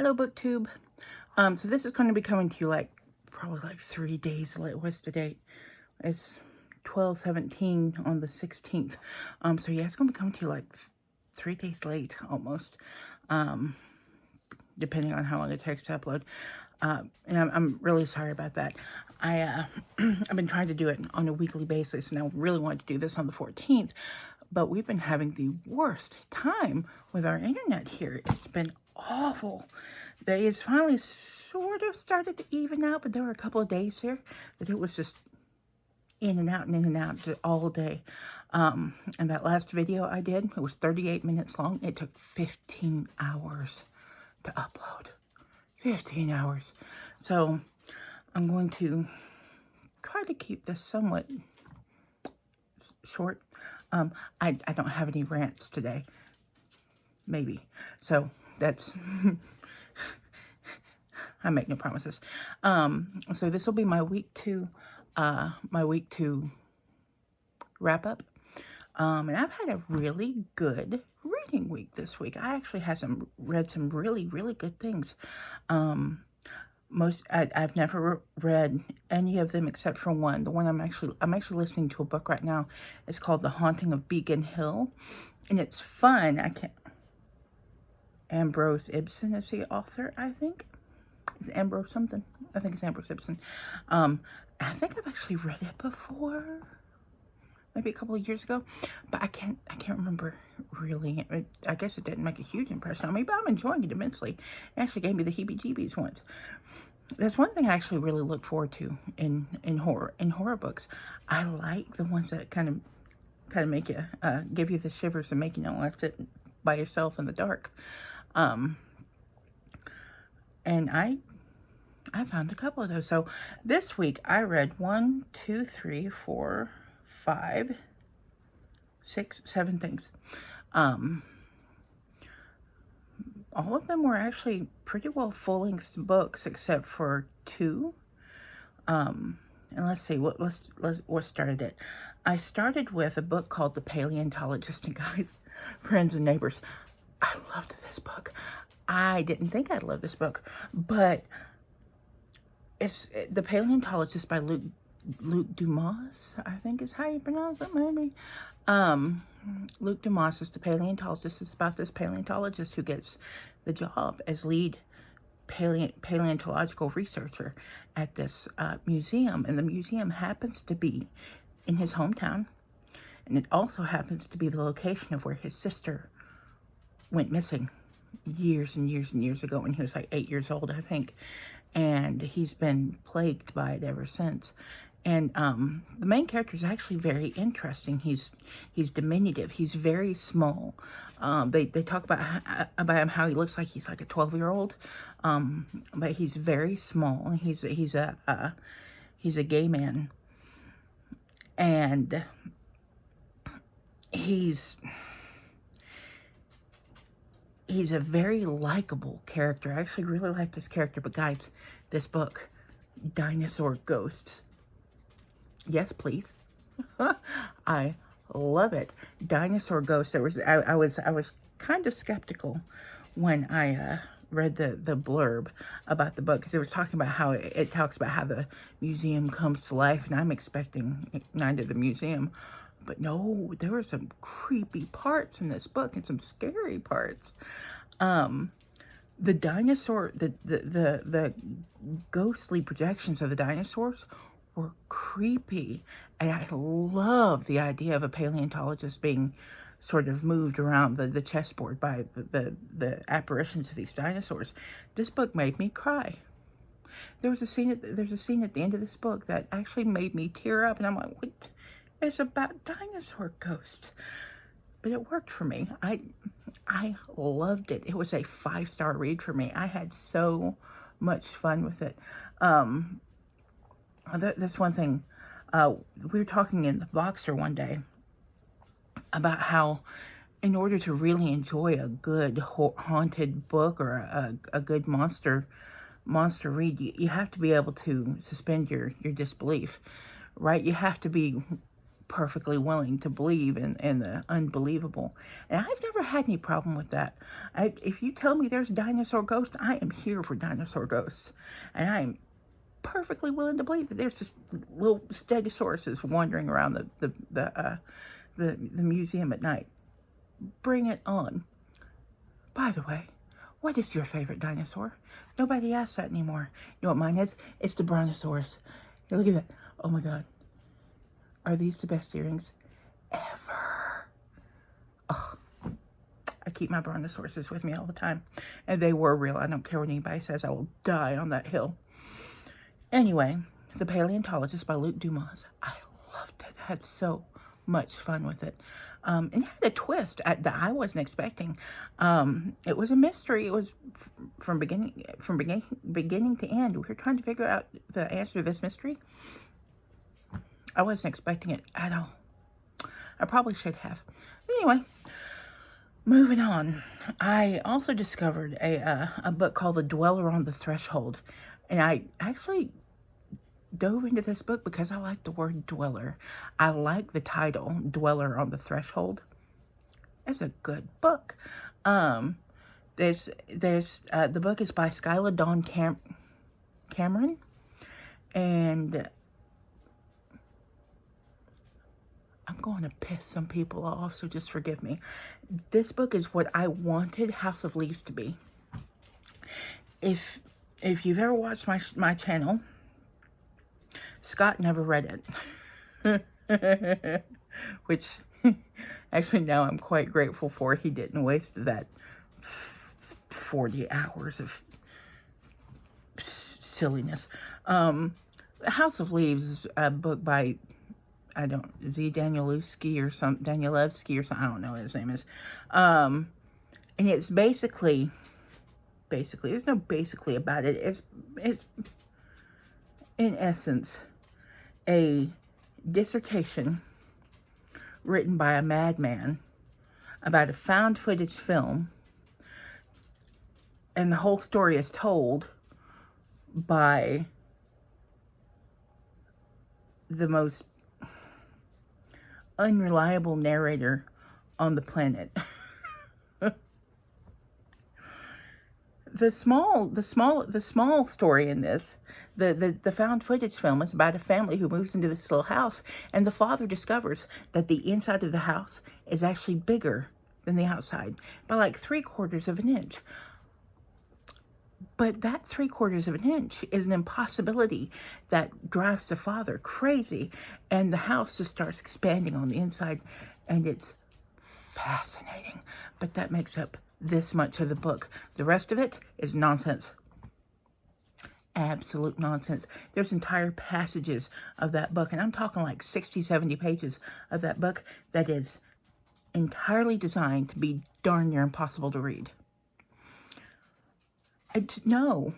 Hello, BookTube. So this is going to be coming to you like probably like 3 days late. What's the date? It's 12/17 on the 16th. So yeah, it's going to be coming to you like 3 days late almost. Depending on how long it takes to upload. And I'm really sorry about that. I've been trying to do it on a weekly basis, and I really wanted to do this on the 14th, but we've been having the worst time with our internet here. It's been awful. It's finally sort of started to even out, but there were a couple of days here that it was just in and out and in and out all day. And that last video I did, it was 38 minutes long. It took 15 hours to upload. 15 hours. So I'm going to try to keep this somewhat short. I don't have any rants today. Maybe. So that's I make no promises. So this will be my week two wrap up. And I've had a really good reading week this week. I actually have read some really, really good things. I've never read any of them except for one. The one I'm actually listening to a book right now. It's called The Haunting of Beacon Hill, and it's fun. Ambrose Ibsen is the author, I think. Is Ambrose something? I think it's Ambrose Ibsen. I think I've actually read it before. Maybe a couple of years ago, but I can't remember really. I guess it didn't make a huge impression on me, but I'm enjoying it immensely. It actually gave me the heebie-jeebies once. There's one thing I actually really look forward to in horror books. I like the ones that kind of make you give you the shivers and make you want to sit by yourself in the dark. And I found a couple of those. So this week I read 1, 2, 3, 4, 5, 6, 7 things. All of them were actually pretty well full-length books except for 2. And let's see what started it. I started with a book called The Paleontologist, and guys, friends and neighbors, I loved this book. I didn't think I'd love this book, but it's The Paleontologist by Luke Dumas, I think is how you pronounce it, maybe. Luke Dumas is the paleontologist. It's about this paleontologist who gets the job as lead paleontological researcher at this museum. And the museum happens to be in his hometown. And it also happens to be the location of where his sister went missing years and years and years ago when he was like 8 years old, I think. And he's been plagued by it ever since. And the main character is actually very interesting. He's diminutive. He's very small. They talk about him how he looks like he's like a 12-year-old, but he's very small. He's a gay man, and he's a very likable character. I actually really like this character. But guys, this book, Dinosaur Ghosts. Yes, please. I love it. Dinosaur Ghosts. I was kind of skeptical when I read the blurb about the book, because it was talking about how it talks about how the museum comes to life, and I'm expecting Night of the Museum. But no, there were some creepy parts in this book and some scary parts. The dinosaur, the ghostly projections of the dinosaurs were creepy, and I love the idea of a paleontologist being sort of moved around the chessboard by the apparitions of these dinosaurs. This book made me cry. There's a scene at the end of this book that actually made me tear up, and I'm like, what? It's about dinosaur ghosts. But it worked for me. I loved it. It was a 5-star read for me. I had so much fun with it. That's one thing. We were talking in the Boxer one day about how in order to really enjoy a good haunted book or a good monster read, you have to be able to suspend your disbelief, right? You have to be perfectly willing to believe in the unbelievable. And I've never had any problem with that. If you tell me there's dinosaur ghosts, I am here for dinosaur ghosts. And I am perfectly willing to believe that there's just little stegosauruses wandering around the museum at night. Bring it on. By the way, what is your favorite dinosaur? Nobody asks that anymore. You know what mine is? It's the Brontosaurus. Hey, look at that. Oh my God. Are these the best earrings ever? Oh, I keep my Brontosauruses with me all the time. And they were real. I don't care what anybody says. I will die on that hill. Anyway, The Paleontologist by Luc Dumas. I loved it. I had so much fun with it. And it had a twist that I wasn't expecting. It was a mystery. It was from beginning to end. We were trying to figure out the answer to this mystery. I wasn't expecting it at all. I probably should have. Anyway, moving on. I also discovered a book called The Dweller on the Threshold. And I actually dove into this book because I like the word dweller. I like the title, Dweller on the Threshold. It's a good book. The book is by Skyla Dawn Cameron. And I'm going to piss some people off, so just forgive me. This book is what I wanted House of Leaves to be. If you've ever watched my channel, Scott never read it. Which, actually now I'm quite grateful for. He didn't waste that 40 hours of silliness. House of Leaves is a book by, Danielewski or something, I don't know what his name is. And it's basically, there's no basically about it. It's in essence a dissertation written by a madman about a found footage film, and the whole story is told by the most unreliable narrator on the planet. The small story in this, the found footage film is about a family who moves into this little house, and the father discovers that the inside of the house is actually bigger than the outside by like 3/4 of an inch. But that 3/4 of an inch is an impossibility that drives the father crazy, and the house just starts expanding on the inside, and it's fascinating. But that makes up this much of the book. The rest of it is nonsense. Absolute nonsense. There's entire passages of that book, and I'm talking like 60, 70 pages of that book that is entirely designed to be darn near impossible to read. No,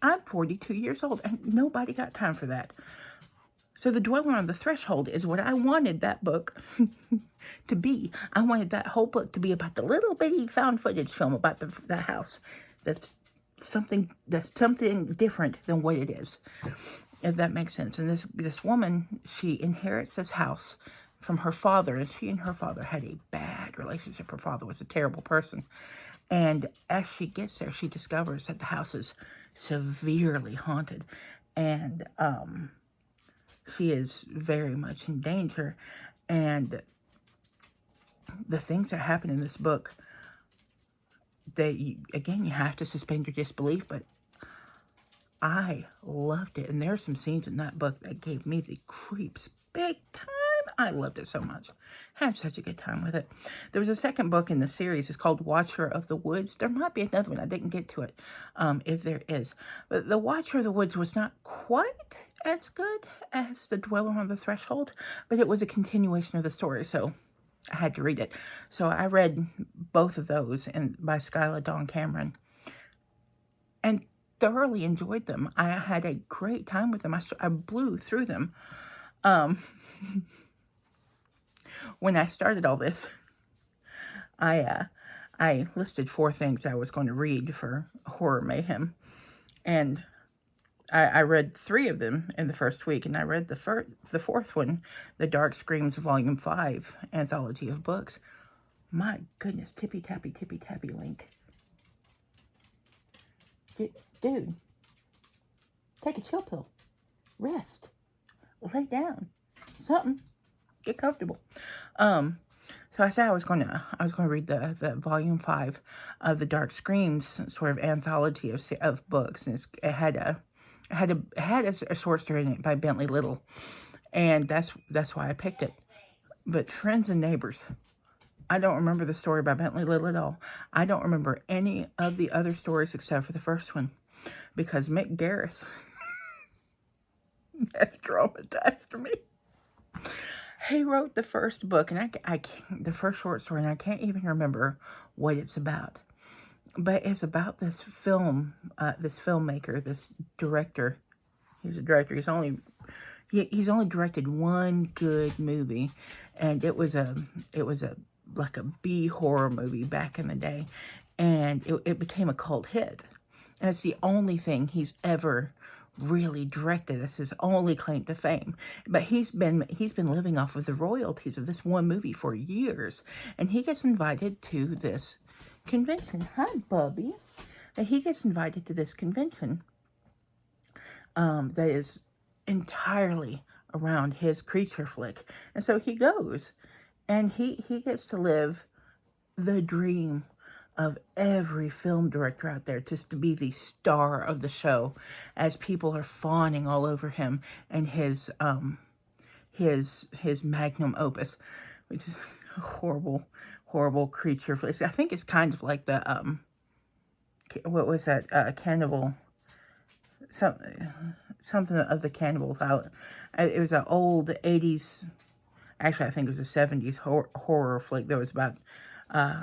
I'm 42 years old, and nobody got time for that. So The Dweller on the Threshold is what I wanted that book to be. I wanted that whole book to be about the little bitty found footage film about the house. That's something different than what it is, if that makes sense. And this woman, she inherits this house from her father, and she and her father had a bad relationship. Her father was a terrible person. And as she gets there, she discovers that the house is severely haunted, and she is very much in danger. And the things that happen in this book, you have to suspend your disbelief, but I loved it. And there are some scenes in that book that gave me the creeps big time. I loved it so much. Had such a good time with it. There was a second book in the series. It's called Watcher of the Woods. There might be another one. I didn't get to it, if there is. But The Watcher of the Woods was not quite as good as The Dweller on the Threshold, but it was a continuation of the story, so I had to read it. So I read both of those by Skyla Dawn Cameron, and thoroughly enjoyed them. I had a great time with them. I blew through them. When I started all this, I listed 4 things I was going to read for Horror Mayhem, and I read 3 of them in the first week, and I read the fourth one, The Dark Screams Volume 5, Anthology of Books. My goodness, tippy tappy link. Dude, take a chill pill. Rest. Lay down. Something. Get comfortable. So I said I was going to read the volume 5 of the Dark Screams sort of anthology of books, and it had a short story in it by Bentley Little, and that's why I picked it. But friends and neighbors, I don't remember the story by Bentley Little at all. I don't remember any of the other stories except for the first one, because Mick Garris has traumatized me. He wrote the first book, and the first short story, and I can't even remember what it's about. But it's about this filmmaker, this director. He's a director. He's only directed one good movie, and it was like a B horror movie back in the day, and it became a cult hit. And it's the only thing he's ever really directed. That's his only claim to fame. But he's been living off of the royalties of this one movie for years, and he gets invited to this convention. Hi, Bubby. And he gets invited to this convention that is entirely around his creature flick, and so he goes, and he gets to live the dream of every film director out there, just to be the star of the show, as people are fawning all over him and his magnum opus, which is a horrible creature flick. I think it's kind of like the what was that, cannibal, something of the Cannibals out. It was an old 80s, actually I think it was a 70s horror flick that was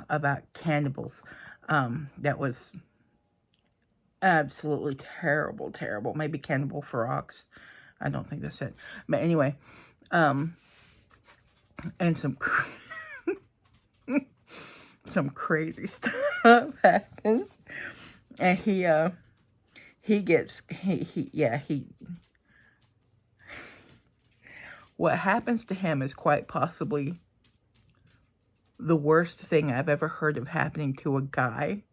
about cannibals. That was absolutely terrible. Maybe Cannibal Ferox. I don't think that's it. But anyway, and some some crazy stuff happens, and what happens to him is quite possibly the worst thing I've ever heard of happening to a guy,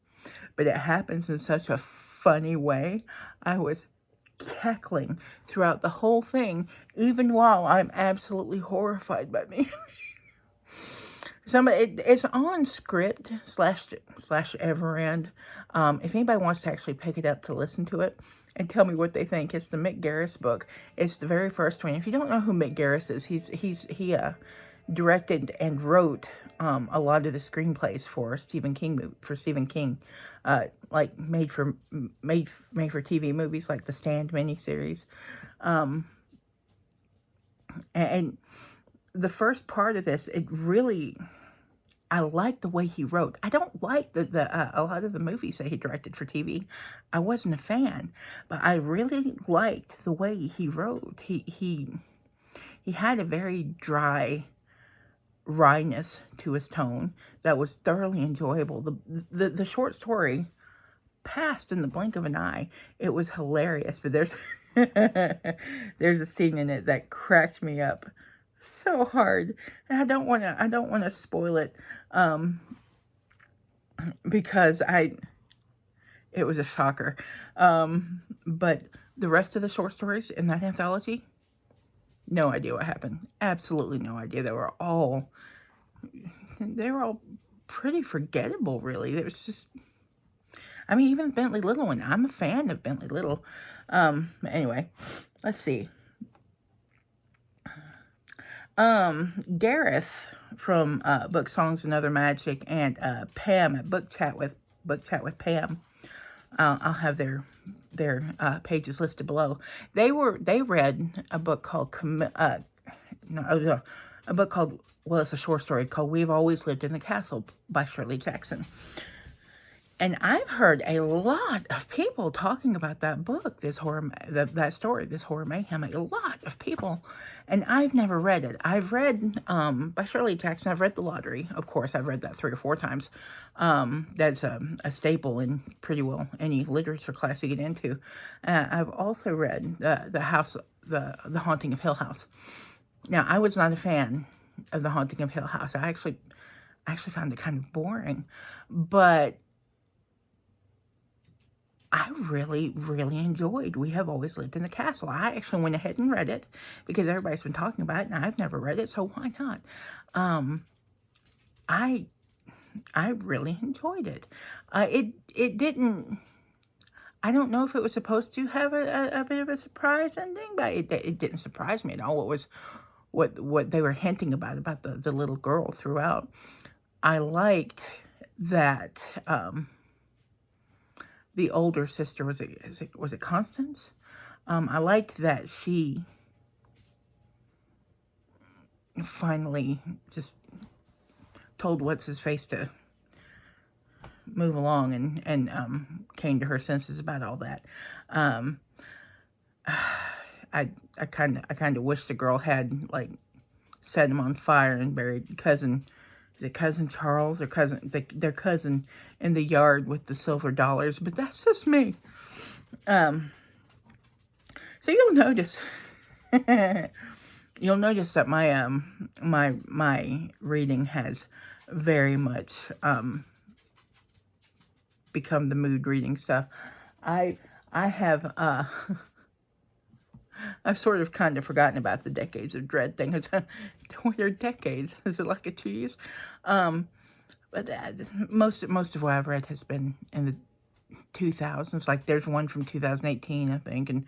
but it happens in such a funny way. I was cackling throughout the whole thing, even while I'm absolutely horrified by me. It's on Script / Everand. If anybody wants to actually pick it up to listen to it and tell me what they think, it's the Mick Garris book. It's the very first one. If you don't know who Mick Garris is, he directed and wrote a lot of the screenplays for Stephen King, like made for TV movies like the Stand miniseries, and the first part of this, I like the way he wrote. I don't like a lot of the movies that he directed for TV. I wasn't a fan, but I really liked the way he wrote. He had a very dry wryness to his tone that was thoroughly enjoyable. The short story passed in the blink of an eye. It was hilarious, but there's there's a scene in it that cracked me up so hard, and I don't want to spoil it, because it was a shocker. But the rest of the short stories in that anthology, no idea what happened. Absolutely no idea. They were all pretty forgettable, really. There was just, I mean, even Bentley Little one. I'm a fan of Bentley Little. Anyway, let's see. Gareth from Book Songs and Other Magic, and Pam at Book Chat with Pam. I'll have their pages listed below. They read a book called it's a short story called "We've Always Lived in the Castle" by Shirley Jackson. And I've heard a lot of people talking about that book, that story, this horror mayhem. A lot of people, and I've never read it. I've read by Shirley Jackson. I've read The Lottery, of course. I've read that 3 or 4 times. That's a staple in pretty well any literature class you get into. I've also read the Haunting of Hill House. Now, I was not a fan of The Haunting of Hill House. I actually found it kind of boring, but I really, really enjoyed We Have Always Lived in the Castle. I actually went ahead and read it because everybody's been talking about it, and I've never read it, so why not? I really enjoyed it. It didn't. I don't know if it was supposed to have a bit of a surprise ending, but it didn't surprise me at all. What they were hinting about the little girl throughout. I liked that. The older sister, was it Constance? I liked that she finally just told what's-his-face to move along and came to her senses about all that. I kind of wish the girl had, like, set him on fire and buried cousin Charles or their cousin in the yard with the silver dollars, but that's just me. So you'll notice that my reading has very much become the mood reading stuff. I have I've sort of kind of forgotten about the Decades of Dread thing. What are decades? Is it like a cheese? But most of what I've read has been in the 2000s. Like, there's one from 2018, I think. And,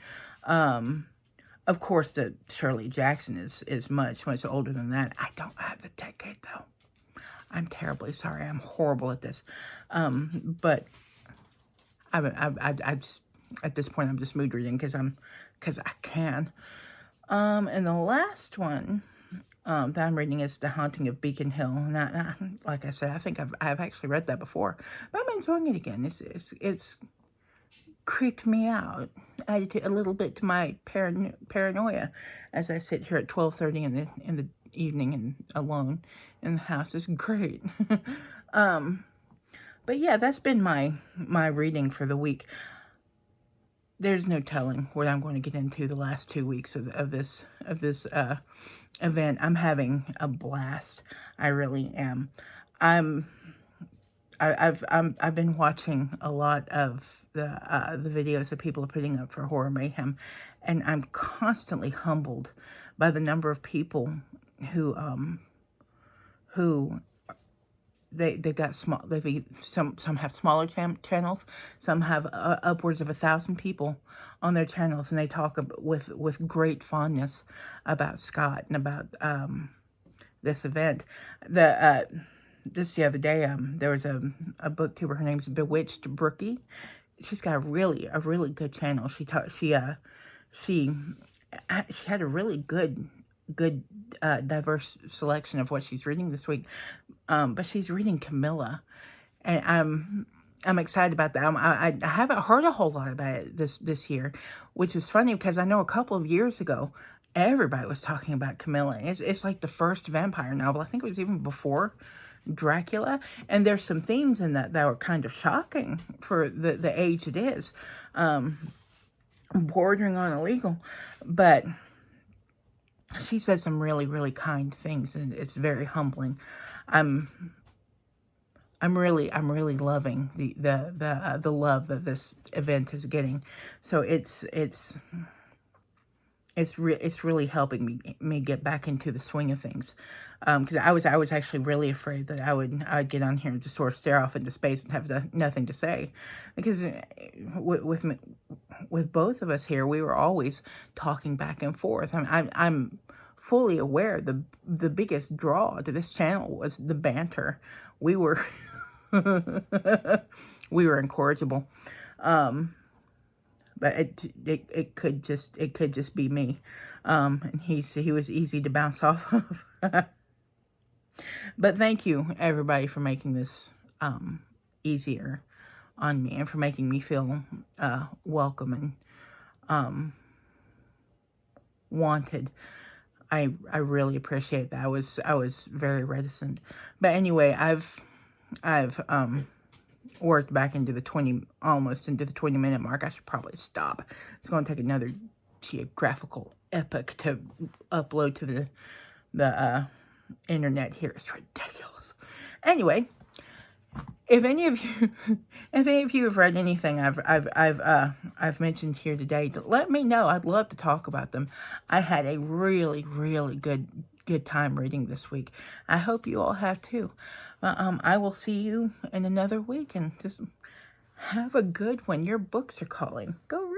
of course, the Shirley Jackson is much, much older than that. I don't have the decade, though. I'm terribly sorry. I'm horrible at this. But I just, at this point, I'm just mood reading because I can. And the last one that I'm reading is The Haunting of Beacon Hill. And like I said, I think I've actually read that before, but I'm enjoying it again. It's creeped me out, added a little bit to my paranoia as I sit here at 12:30 in the evening and alone in the house. It's great. But yeah, that's been my reading for the week. There's no telling what I'm going to get into the last 2 weeks of this event. I'm having a blast. I really am. I've been watching a lot of the videos that people are putting up for Horror Mayhem, and I'm constantly humbled by the number of people who they got small. Some have smaller channels. Some have upwards of 1,000 people on their channels, and they talk with great fondness about Scott and about this event. Just the other day, there was a booktuber. Her name's Bewitched Brooke. She's got a really good channel. She had a really good diverse selection of what she's reading this week. But she's reading Camilla, and I'm excited about that. I haven't heard a whole lot about it this year, which is funny because I know a couple of years ago, everybody was talking about Camilla. It's like the first vampire novel. I think it was even before Dracula, and there's some themes in that were kind of shocking for the age it is, bordering on illegal, but she said some really kind things, and it's very humbling. I'm really loving the love that this event is getting. So it's really helping me get back into the swing of things. Because I was actually really afraid that I'd get on here and just sort of stare off into space and have nothing to say, because with both of us here, we were always talking back and forth. I'm fully aware the biggest draw to this channel was the banter. We were we were incorrigible. But it could just be me. And he was easy to bounce off of. But thank you, everybody, for making this easier on me and for making me feel welcome and wanted. I really appreciate that. I was very reticent. But anyway, I've worked back into the almost into the 20-minute mark. I should probably stop. It's going to take another geographical epoch to upload to the internet here. It's ridiculous. Anyway, if any of you have read anything I've mentioned here today, let me know. I'd love to talk about them. I had a really good time reading this week. I hope you all have too. I will see you in another week, and just have a good one. Your books are calling. Go read.